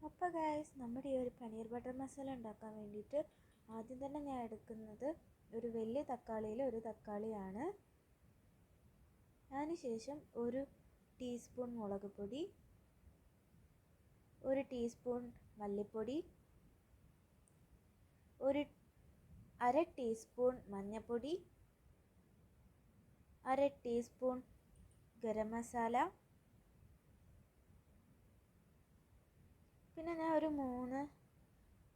അപ്പോൾ ഗൈസ്, നമ്മുടെ ഈ ഒരു പനീർ ബട്ടർ മസാല ഉണ്ടാക്കാൻ വേണ്ടിയിട്ട് ആദ്യം തന്നെ ഞാൻ എടുക്കുന്നത് ഒരു വലിയ തക്കാളിയിൽ ഒരു തക്കാളിയാണ്. അതിനുശേഷം ഒരു ടീസ്പൂൺ മുളക് പൊടി, ഒരു ടീസ്പൂൺ മല്ലിപ്പൊടി, ഒരു അര ടീസ്പൂൺ മഞ്ഞൾപ്പൊടി, അര ടീസ്പൂൺ ഗരം മസാല, പിന്നെ ഞാൻ ഒരു 3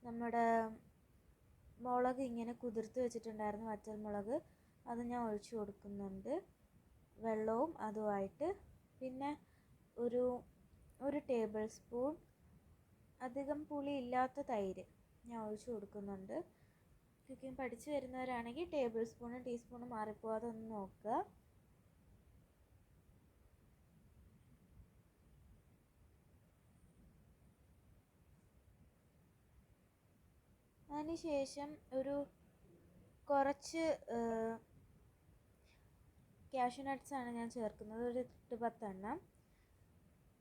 നമ്മുടെ മുളക് ഇങ്ങനെ കുതിർത്ത് വെച്ചിട്ടുണ്ടായിരുന്നു, വറ്റൽമുളക്. അത് ഞാൻ ഒഴിച്ചു കൊടുക്കുന്നുണ്ട്, വെള്ളവും അതുമായിട്ട്. പിന്നെ ഒരു ടേബിൾ സ്പൂൺ അധികം പുളി ഇല്ലാത്ത തൈര് ഞാൻ ഒഴിച്ചു കൊടുക്കുന്നുണ്ട്. കുക്കിംഗ് പഠിച്ചു വരുന്നവരാണെങ്കിൽ ടേബിൾ സ്പൂണും ടീസ്പൂണും മാറിപ്പോവാതെ ഒന്ന് നോക്കുക. അതിനുശേഷം കുറച്ച് കാഷ്യൂ നട്ട്സാണ് ഞാൻ ചേർക്കുന്നത്, ഒരു 8-10 എണ്ണം.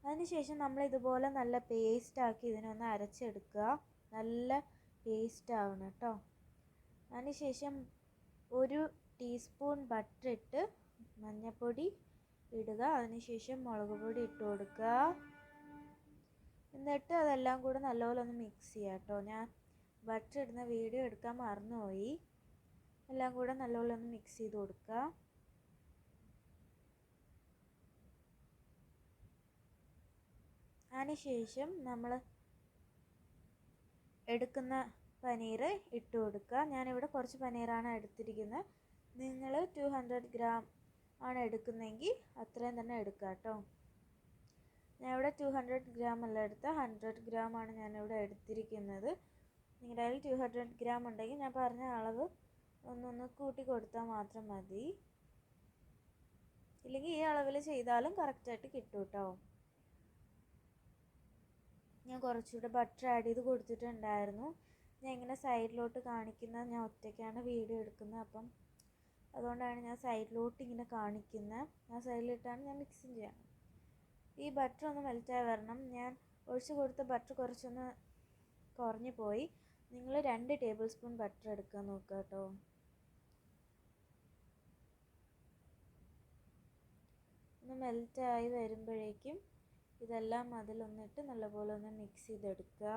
അതിനുശേഷം നമ്മൾ ഇതുപോലെ നല്ല പേസ്റ്റാക്കി ഇതിനൊന്ന് അരച്ചെടുക്കുക. നല്ല പേസ്റ്റ് ആവണം കേട്ടോ. അതിനുശേഷം ഒരു ടീസ്പൂൺ ബട്ടർ ഇട്ട് മഞ്ഞൾപ്പൊടി ഇടുക. അതിനുശേഷം മുളക് പൊടി ഇട്ട് കൊടുക്കുക. എന്നിട്ട് അതെല്ലാം കൂടെ നല്ലപോലെ ഒന്ന് മിക്സ് ചെയ്യുക കേട്ടോ. ഞാൻ ബട്ടർ ഇടുന്ന വീഡിയോ എടുക്കാൻ മറന്നുപോയി. എല്ലാം കൂടെ നല്ലപോലെ ഒന്ന് മിക്സ് ചെയ്ത് കൊടുക്കുക. അതിനുശേഷം നമ്മൾ എടുക്കുന്ന പനീർ ഇട്ട് കൊടുക്കുക. ഞാനിവിടെ കുറച്ച് പനീറാണ് എടുത്തിരിക്കുന്നത്. നിങ്ങൾ 200 ഗ്രാം ആണ് എടുക്കുന്നതെങ്കിൽ അത്രയും തന്നെ എടുക്കുക കേട്ടോ. ഞാനിവിടെ 200 ഗ്രാം അല്ല എടുത്ത 100 ഗ്രാം ആണ് ഞാനിവിടെ എടുത്തിരിക്കുന്നത്. നിങ്ങളുടെ കയ്യിൽ 200 ഗ്രാം ഉണ്ടെങ്കിൽ ഞാൻ പറഞ്ഞ അളവ് ഒന്ന് കൂട്ടി കൊടുത്താൽ മാത്രം മതി. ഇല്ലെങ്കിൽ ഈ അളവിൽ ചെയ്താലും കറക്റ്റായിട്ട് കിട്ടും കേട്ടോ. ഞാൻ കുറച്ചുകൂടെ ബട്ടർ ആഡ് ചെയ്ത് കൊടുത്തിട്ടുണ്ടായിരുന്നു. ഞാൻ ഇങ്ങനെ സൈഡിലോട്ട് കാണിക്കുന്നത്, ഞാൻ ഒറ്റയ്ക്കാണ് വീഡിയോ എടുക്കുന്നത്, അപ്പം അതുകൊണ്ടാണ് ഞാൻ സൈഡിലോട്ട് ഇങ്ങനെ കാണിക്കുന്നത്. ആ സൈഡിലിട്ടാണ് ഞാൻ മിക്സിങ് ചെയ്യണം. ഈ ബട്ടർ ഒന്ന് മെൽറ്റായി വരണം. ഞാൻ ഒഴിച്ച് കൊടുത്ത ബട്ടർ കുറച്ചൊന്ന് കുറഞ്ഞു പോയി. നിങ്ങൾ 2 ടേബിൾ സ്പൂൺ ബട്ടർ എടുക്കാൻ നോക്കുക കേട്ടോ. ഒന്ന് മെൽറ്റായി വരുമ്പോഴേക്കും ഇതെല്ലാം അതിലൊന്നിട്ട് നല്ലപോലെ ഒന്ന് മിക്സ് ചെയ്തെടുക്കുക.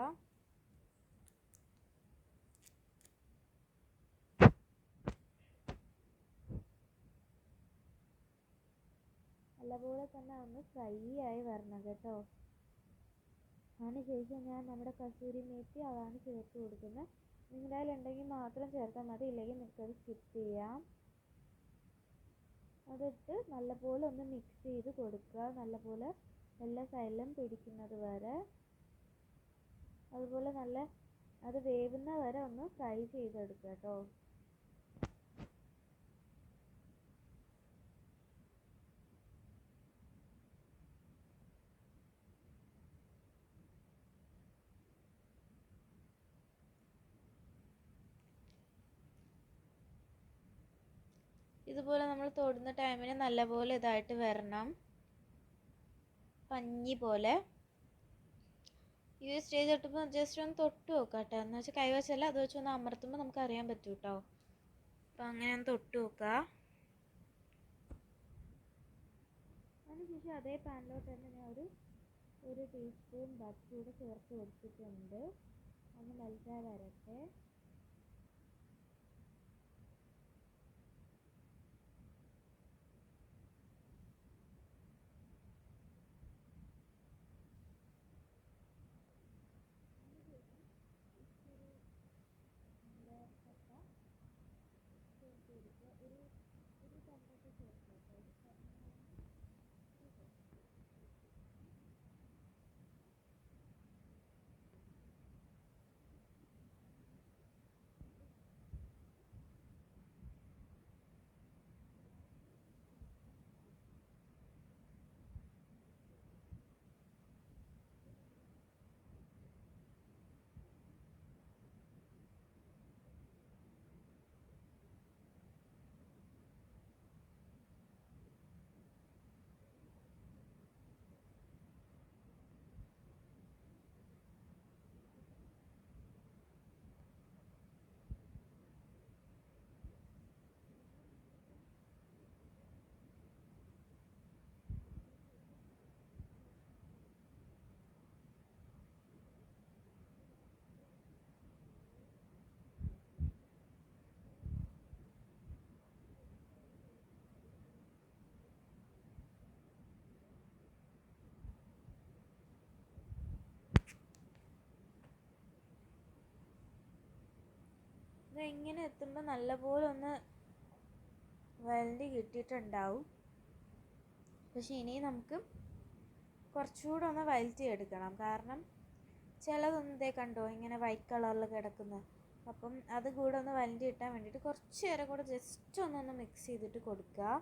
നല്ലപോലെ തന്നെ ഒന്ന് ഫ്രൈ ആയി വരണം കേട്ടോ. അതിനുശേഷം ഞാൻ നമ്മുടെ കസൂരി മേത്തി അതാണ് ചേർത്ത് കൊടുക്കുന്നത്. നിങ്ങളുടെ കയ്യിലുണ്ടെങ്കിൽ മാത്രം ചേർത്താൽ മതി, ഇല്ലെങ്കിൽ നിങ്ങൾക്കത് സ്കിപ്പ് ചെയ്യാം. അതിട്ട് നല്ലപോലെ ഒന്ന് മിക്സ് ചെയ്ത് കൊടുക്കുക, നല്ലപോലെ എല്ലാ സൈഡിലും പിടിക്കുന്നത് വരെ. അതുപോലെ അത് വേവുന്ന വരെ ഒന്ന് ഫ്രൈ ചെയ്തെടുക്കുക കേട്ടോ. ഇതുപോലെ നമ്മൾ തൊടുന്ന ടൈമിന് നല്ലപോലെ ഇതായിട്ട് വരണം, പഞ്ഞി പോലെ. ഈ സ്റ്റേജ് തൊട്ടുമ്പോൾ ജസ്റ്റ് ഒന്ന് തൊട്ട് നോക്കാം കേട്ടോ. എന്ന് വെച്ചാൽ കൈവച്ചല്ല, അത് വെച്ചൊന്ന് അമർത്തുമ്പോൾ നമുക്ക് അറിയാൻ പറ്റും കേട്ടോ. അപ്പോൾ അങ്ങനെ ഒന്ന് തൊട്ട് നോക്കുക. അതിനുശേഷം അതേ പാനിലോട്ട് തന്നെ ഞാൻ ഒരു ടീസ്പൂൺ ബട്ടർ കൂടെ ചേർത്ത് കൊടുത്തിട്ടുണ്ട്. ഒന്ന് മെൽറ്റായി വരട്ടെ. ഇത് ഇങ്ങനെ എത്തുമ്പോൾ നല്ലപോലെ ഒന്ന് വഴണ്ടി കിട്ടിയിട്ടുണ്ടാവും. പക്ഷെ ഇനി നമുക്ക് കുറച്ചുകൂടെ ഒന്ന് വഴറ്റി എടുക്കണം. കാരണം ചിലതൊന്നും ഇതേ കണ്ടോ ഇങ്ങനെ വൈറ്റ് കളറിൽ കിടക്കുന്നത്. അപ്പം അത് കൂടെ ഒന്ന് വഴറ്റി ഇട്ടാൻ വേണ്ടിയിട്ട് കുറച്ച് നേരം കൂടെ ജസ്റ്റ് ഒന്ന് മിക്സ് ചെയ്തിട്ട് കൊടുക്കുക.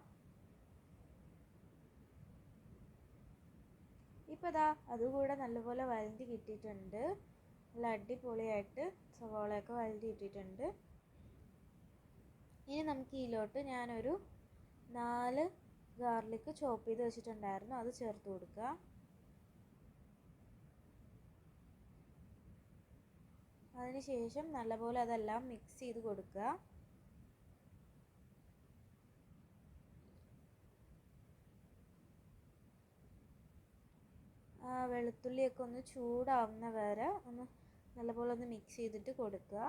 ഇപ്പോൾ ഇതാ അതുകൂടെ നല്ലപോലെ വഴറ്റി കിട്ടിയിട്ടുണ്ട്. നല്ല അടിപൊളിയായിട്ട് സവാളയൊക്കെ വഴറ്റി ഇട്ടിട്ടുണ്ട്. ഇനി നമുക്ക് ഇതിലോട്ട് ഞാനൊരു 4 ഗാർലിക് ചോപ്പ് ചെയ്ത് വെച്ചിട്ടുണ്ടായിരുന്നു, അത് ചേർത്ത് കൊടുക്കുക. അതിനുശേഷം നല്ലപോലെ അതെല്ലാം മിക്സ് ചെയ്ത് കൊടുക്കുക. വെളുത്തുള്ളിയൊക്കെ ഒന്ന് ചൂടാവുന്ന വരെ ഒന്ന് നല്ലപോലെ ഒന്ന് മിക്സ് ചെയ്തിട്ട് കൊടുക്കുക.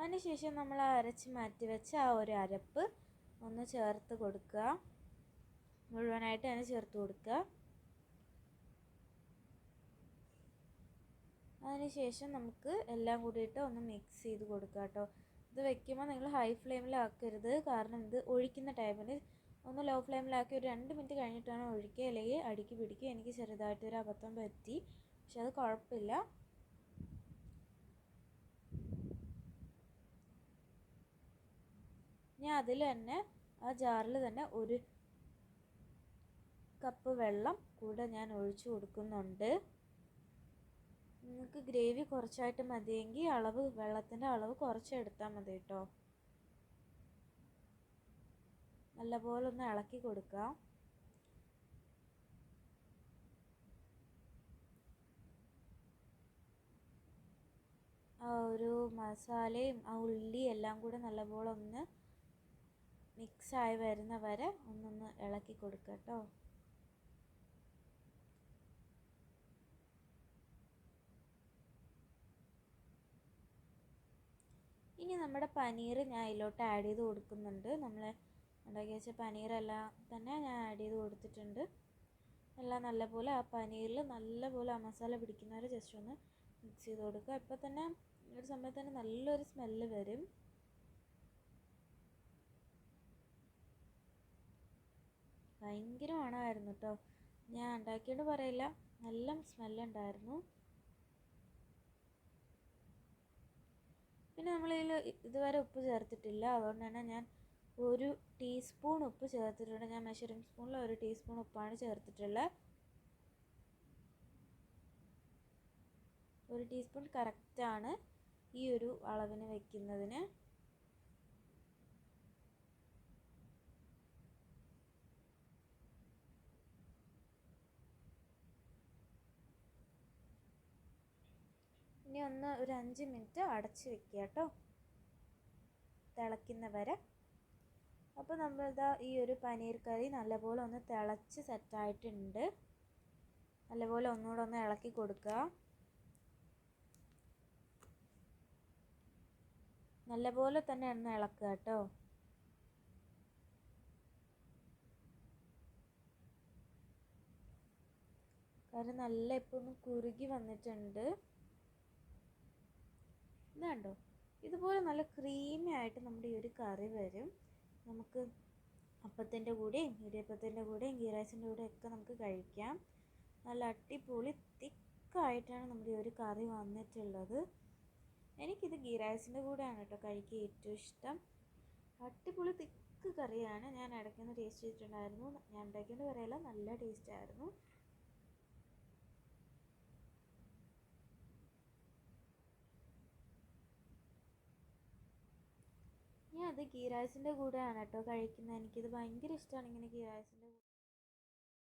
അതിനുശേഷം നമ്മൾ അരച്ച് മാറ്റി വെച്ച ആ ഒരു അരപ്പ് ഒന്ന് ചേർത്ത് കൊടുക്കുക. മുഴുവനായിട്ട് തന്നെ ചേർത്ത് കൊടുക്കുക. അതിനുശേഷം നമുക്ക് എല്ലാം കൂടിയിട്ട് ഒന്ന് മിക്സ് ചെയ്ത് കൊടുക്കുക കേട്ടോ. ഇത് വെക്കുമ്പോൾ നിങ്ങൾ ഹൈ ഫ്ലെയിമിലാക്കരുത്, കാരണം ഇത് ഒഴിക്കുന്ന ടൈമിൽ ഒന്ന് ലോ ഫ്ലെയിമിലാക്കി ഒരു 2 മിനിറ്റ് കഴിഞ്ഞിട്ടാണ് ഒഴിക്കുക, അല്ലെങ്കിൽ അടിക്ക് പിടിക്കുക. എനിക്ക് ചെറുതായിട്ടൊരു അബദ്ധം പറ്റി, പക്ഷെ അത് കുഴപ്പമില്ല. ഞാൻ അതിൽ തന്നെ ആ ജാറിൽ തന്നെ 1 കപ്പ് വെള്ളം കൂടെ ഞാൻ ഒഴിച്ചു കൊടുക്കുന്നുണ്ട്. നിങ്ങൾക്ക് ഗ്രേവി കുറച്ചായിട്ട് മതിയെങ്കിൽ വെള്ളത്തിൻ്റെ അളവ് കുറച്ചെടുത്താൽ മതി കേട്ടോ. നല്ലപോലെ ഒന്ന് ഇളക്കി കൊടുക്കുക. ആ ഒരു മസാലയും ആ ഉള്ളി എല്ലാം കൂടെ നല്ലപോലെ ഒന്ന് മിക്സായി വരുന്ന വരെ ഒന്നൊന്ന് ഇളക്കി കൊടുക്കുക കേട്ടോ. ഇനി നമ്മുടെ പനീർ ഞാൻ ഇതിലോട്ട് ആഡ് ചെയ്ത് കൊടുക്കുന്നുണ്ട്. നമ്മൾ ഉണ്ടാക്കി വെച്ച പനീറെല്ലാം തന്നെ ഞാൻ ആഡ് ചെയ്ത് കൊടുത്തിട്ടുണ്ട്. എല്ലാം നല്ലപോലെ ആ പനീറിൽ നല്ലപോലെ ആ മസാല പിടിക്കുന്നവരെ ജസ്റ്റ് ഒന്ന് മിക്സ് ചെയ്ത് കൊടുക്കുക. ഇപ്പോൾ തന്നെ ഒരു സമയത്ത് തന്നെ നല്ലൊരു സ്മെല്ല് വരും. ഭയങ്കര മണമായിരുന്നു കേട്ടോ. ഞാൻ ഉണ്ടാക്കിയിട്ട് പറയില്ല, നല്ല സ്മെല്ലുണ്ടായിരുന്നു. പിന്നെ നമ്മളിതിൽ ഇതുവരെ ഉപ്പ് ചേർത്തിട്ടില്ല, അതുകൊണ്ട് തന്നെ ഞാൻ 1 ടീസ്പൂൺ ഉപ്പ് ചേർത്തിട്ടുണ്ട്. ഞാൻ മെഷറിംഗ് സ്പൂണിൽ 1 ടീസ്പൂൺ ഉപ്പാണ് ചേർത്തിട്ടുള്ളത്. 1 ടീസ്പൂൺ കറക്റ്റാണ് ഈ ഒരു അളവിന് വെക്കുന്നതിന്. ഇനി ഒരു 5 മിനിറ്റ് അടച്ച് വെക്കുക കേട്ടോ, തിളയ്ക്കുന്നവരെ. അപ്പോൾ നമ്മളിതാ ഈ ഒരു പനീർ കറി നല്ലപോലെ ഒന്ന് തിളച്ച് സെറ്റായിട്ടുണ്ട്. നല്ലപോലെ ഒന്നുകൂടെ ഒന്ന് ഇളക്കി കൊടുക്കുക. നല്ലപോലെ തന്നെ ഒന്ന് ഇളക്കുക കേട്ടോ. കാരണം നല്ല ഇപ്പോൾ ഒന്ന് കുറുകി വന്നിട്ടുണ്ട്. ഇതുണ്ടോ, ഇതുപോലെ നല്ല ക്രീമി ആയിട്ട് നമ്മുടെ ഈ ഒരു കറി വരും. നമുക്ക് അപ്പത്തിൻ്റെ കൂടെയും ഇടിയപ്പത്തിൻ്റെ കൂടെയും ഗീ റൈസിൻ്റെ കൂടെയൊക്കെ നമുക്ക് കഴിക്കാം. നല്ല അടിപൊളി തിക്കായിട്ടാണ് നമ്മുടെ ഈ ഒരു കറി വന്നിട്ടുള്ളത്. എനിക്കിത് ഗീ റൈസിൻ്റെ കൂടെയാണ് കേട്ടോ കഴിക്കാൻ ഏറ്റവും ഇഷ്ടം. അടിപൊളി തിക്ക് കറിയാണ്. ഞാൻ ഇടയ്ക്കൊന്ന് ടേസ്റ്റ് ചെയ്തിട്ടുണ്ടായിരുന്നു. ഞാൻ ഉണ്ടാക്കിയെന്ന് പറയില്ല, നല്ല ടേസ്റ്റായിരുന്നു. ഞാൻ അത് ഗീ റൈസിൻ്റെ കൂടെയാണ് കേട്ടോ കഴിക്കുന്നത്. എനിക്കിത് ഭയങ്കര ഇഷ്ടമാണ് ഇങ്ങനെ ഗീ റൈസിൻ്റെ